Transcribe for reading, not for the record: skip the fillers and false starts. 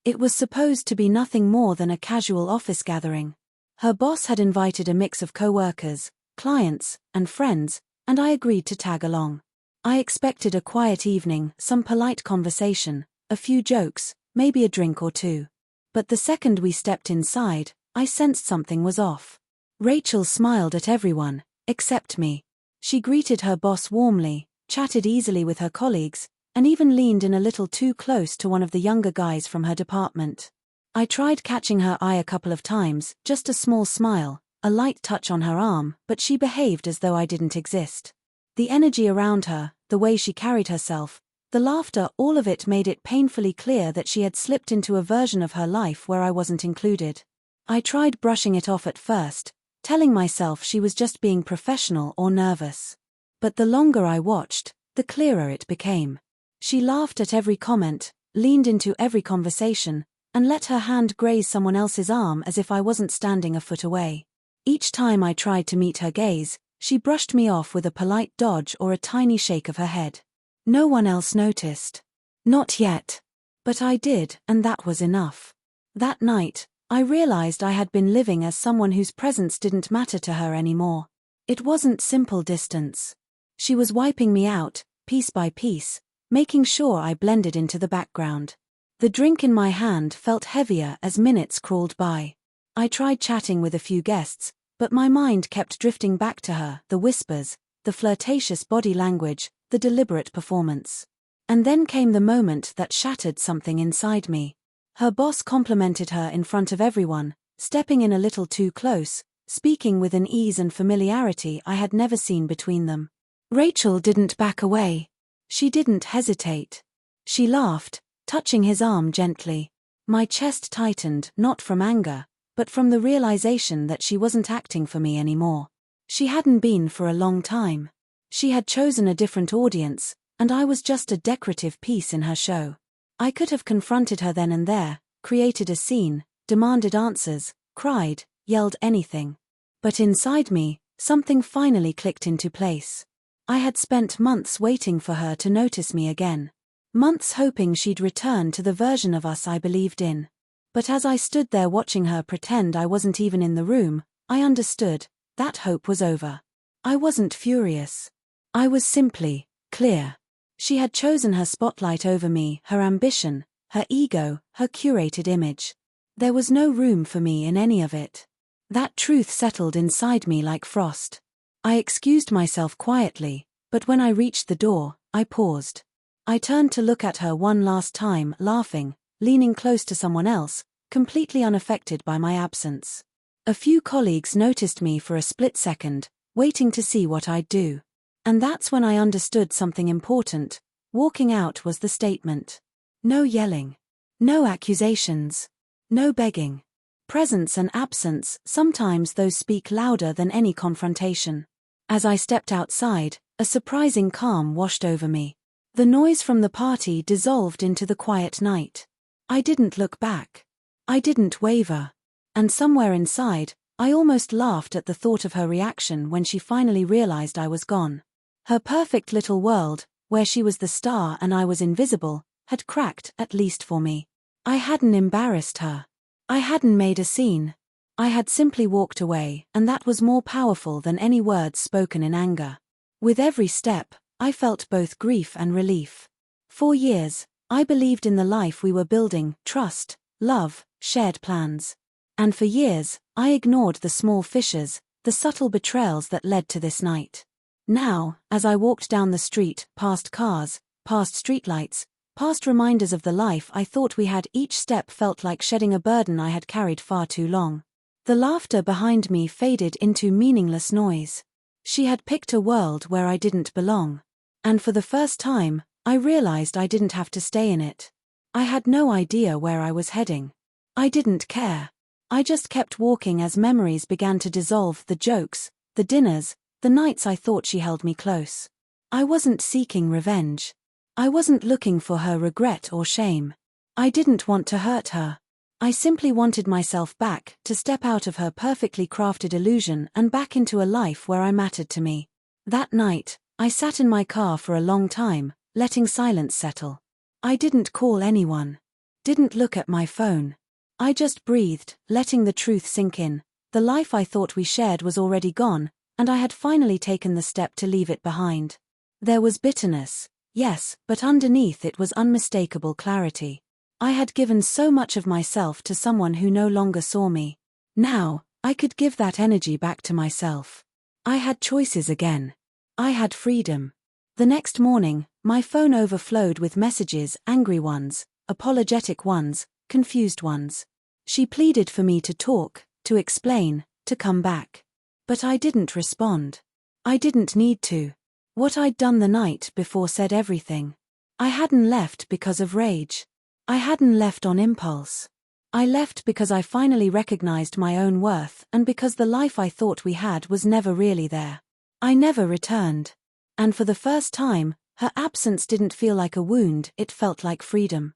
It was supposed to be nothing more than a casual office gathering. Her boss had invited a mix of co-workers, clients, and friends, and I agreed to tag along. I expected a quiet evening, some polite conversation, a few jokes, maybe a drink or two. But the second we stepped inside, I sensed something was off. Rachel smiled at everyone, except me. She greeted her boss warmly, chatted easily with her colleagues, and even leaned in a little too close to one of the younger guys from her department. I tried catching her eye a couple of times, just a small smile, a light touch on her arm, but she behaved as though I didn't exist. The energy around her, the way she carried herself, the laughter, all of it made it painfully clear that she had slipped into a version of her life where I wasn't included. I tried brushing it off at first, telling myself she was just being professional or nervous. But the longer I watched, the clearer it became. She laughed at every comment, leaned into every conversation, and let her hand graze someone else's arm as if I wasn't standing a foot away. Each time I tried to meet her gaze, she brushed me off with a polite dodge or a tiny shake of her head. No one else noticed. Not yet. But I did, and that was enough. That night, I realized I had been living as someone whose presence didn't matter to her anymore. It wasn't simple distance. She was wiping me out, piece by piece, making sure I blended into the background. The drink in my hand felt heavier as minutes crawled by. I tried chatting with a few guests, but my mind kept drifting back to her, the whispers, the flirtatious body language, the deliberate performance. And then came the moment that shattered something inside me. Her boss complimented her in front of everyone, stepping in a little too close, speaking with an ease and familiarity I had never seen between them. Rachel didn't back away. She didn't hesitate. She laughed, touching his arm gently. My chest tightened, not from anger, but from the realization that she wasn't acting for me anymore. She hadn't been for a long time. She had chosen a different audience, and I was just a decorative piece in her show. I could have confronted her then and there, created a scene, demanded answers, cried, yelled anything. But inside me, something finally clicked into place. I had spent months waiting for her to notice me again. Months hoping she'd return to the version of us I believed in. But as I stood there watching her pretend I wasn't even in the room, I understood, that hope was over. I wasn't furious. I was simply clear. She had chosen her spotlight over me, her ambition, her ego, her curated image. There was no room for me in any of it. That truth settled inside me like frost. I excused myself quietly, but when I reached the door, I paused. I turned to look at her one last time, laughing, leaning close to someone else, completely unaffected by my absence. A few colleagues noticed me for a split second, waiting to see what I'd do. And that's when I understood something important. Walking out was the statement. No yelling. No accusations. No begging. Presence and absence, sometimes those speak louder than any confrontation. As I stepped outside, a surprising calm washed over me. The noise from the party dissolved into the quiet night. I didn't look back. I didn't waver. And somewhere inside, I almost laughed at the thought of her reaction when she finally realized I was gone. Her perfect little world, where she was the star and I was invisible, had cracked, at least for me. I hadn't embarrassed her. I hadn't made a scene. I had simply walked away, and that was more powerful than any words spoken in anger. With every step, I felt both grief and relief. For years, I believed in the life we were building, trust, love, shared plans. And for years, I ignored the small fissures, the subtle betrayals that led to this night. Now, as I walked down the street, past cars, past streetlights, past reminders of the life I thought we had, each step felt like shedding a burden I had carried far too long. The laughter behind me faded into meaningless noise. She had picked a world where I didn't belong. And for the first time, I realized I didn't have to stay in it. I had no idea where I was heading. I didn't care. I just kept walking as memories began to dissolve, the jokes, the dinners, the nights I thought she held me close. I wasn't seeking revenge. I wasn't looking for her regret or shame. I didn't want to hurt her. I simply wanted myself back, to step out of her perfectly crafted illusion and back into a life where I mattered to me. That night, I sat in my car for a long time, letting silence settle. I didn't call anyone. Didn't look at my phone. I just breathed, letting the truth sink in. The life I thought we shared was already gone, and I had finally taken the step to leave it behind. There was bitterness, yes, but underneath it was unmistakable clarity. I had given so much of myself to someone who no longer saw me. Now, I could give that energy back to myself. I had choices again. I had freedom. The next morning, my phone overflowed with messages, angry ones, apologetic ones, confused ones. She pleaded for me to talk, to explain, to come back. But I didn't respond. I didn't need to. What I'd done the night before said everything. I hadn't left because of rage. I hadn't left on impulse. I left because I finally recognized my own worth and because the life I thought we had was never really there. I never returned. And for the first time, her absence didn't feel like a wound, it felt like freedom.